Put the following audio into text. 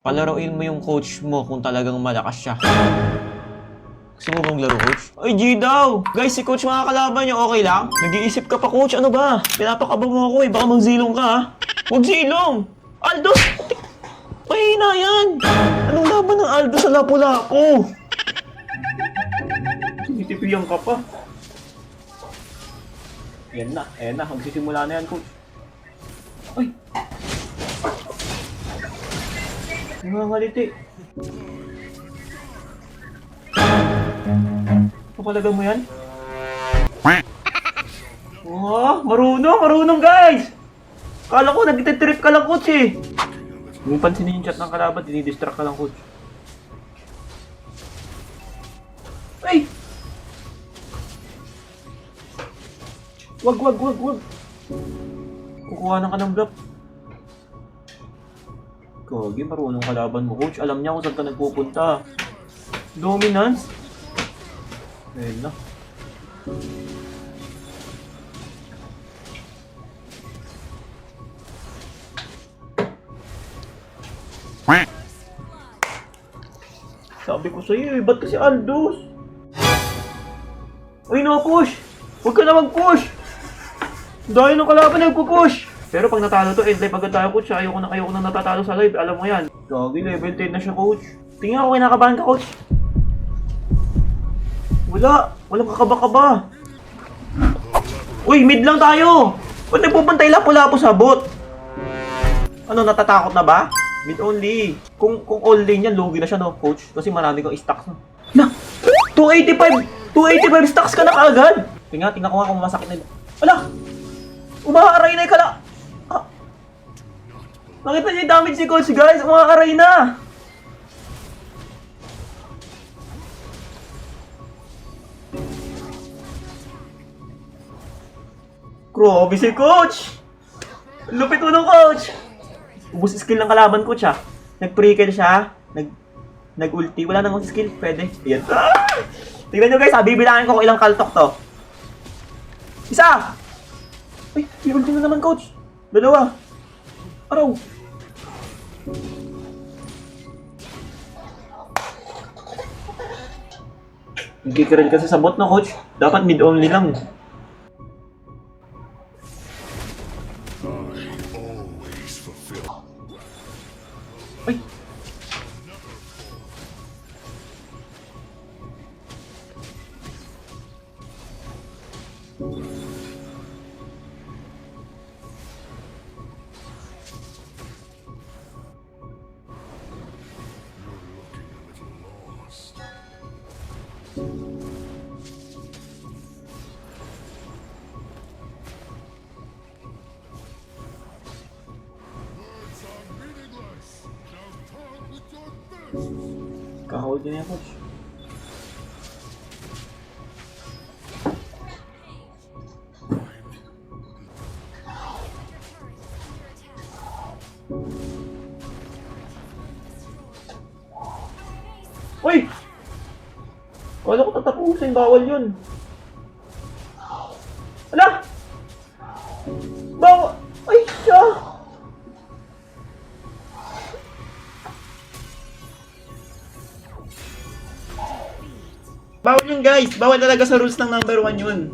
Palaruin mo yung coach mo kung talagang malakas siya. Gusto mo bang laro, coach? Ay, G daw! Guys, si coach mga kalaban niyo, okay lang? Nag-iisip ka pa, coach. Ano ba? Pinapakaba mo ako eh. Baka magzilong ka, ha? Huwag zilong! Aldo! Mahina yan! Anong laban ng Aldo sa Lapu-Lapu? Tinitipiyan ka pa. Yan na. Magsisimula na yan, coach. Ay! Nangangaliti. Kapalaga mo yan? Oh, marunong guys! Kala ko nagtitrip ka lang, coach eh. Kung pansinin yung chat ng kalaban, dinidistract ka lang, coach. Ay! Wag. Kukuha ka ng block. Gagi, marunong kalaban mo, coach. Alam niya kung saan ka nagpupunta. Dominance? Ayun na. Sabi ko sa'yo eh, ba't kasi Aldous? Uy, no-push! Huwag ka na mag-push! Dahil ng kalaban nagpo-push! Pero pag natalo to, end live agad tayo, coach. Ayoko na natatalo sa live, alam mo yan. Gagi, level 10 na siya, coach. Tingnan ako, kinakabahan ka, coach. Walang kakaba-kaba. Uy, mid lang tayo! Ba't nagpupantay Lapu-Lapu sa bot? Ano, natatakot na ba? Mid only. Kung all lane yan, lugi na siya, no, coach? Kasi marami kang stocks, no? Na! 285 stocks ka na kaagad! Tingnan ko nga kung masakit na. Wala! Umaaray na yung kala... Ah. Nakita niyo yung damage si coach, guys! Umaaray na! Grabe si coach! Lupit mo ng coach! Ubus skill ng kalaban, coach, ha? Nag-pre-kill siya, nag-ulti, wala nang skill, pwede. Yan. Ah! Tingnan nyo, guys, ha? Bibilangin ko kung ilang kaltok to. Isa! Ay, may ulti na naman, coach. Dalawa. Araw. Nagkikiril kasi sa bot, no, coach? Dapat mid-only lang. Ay! Kaka-hold niya, coach. Uy! Wala ko tatapusin, bawal yun. Ala! Bawal! Ay, siya! Bawal yun, guys! Bawal talaga sa rules ng number 1 yun.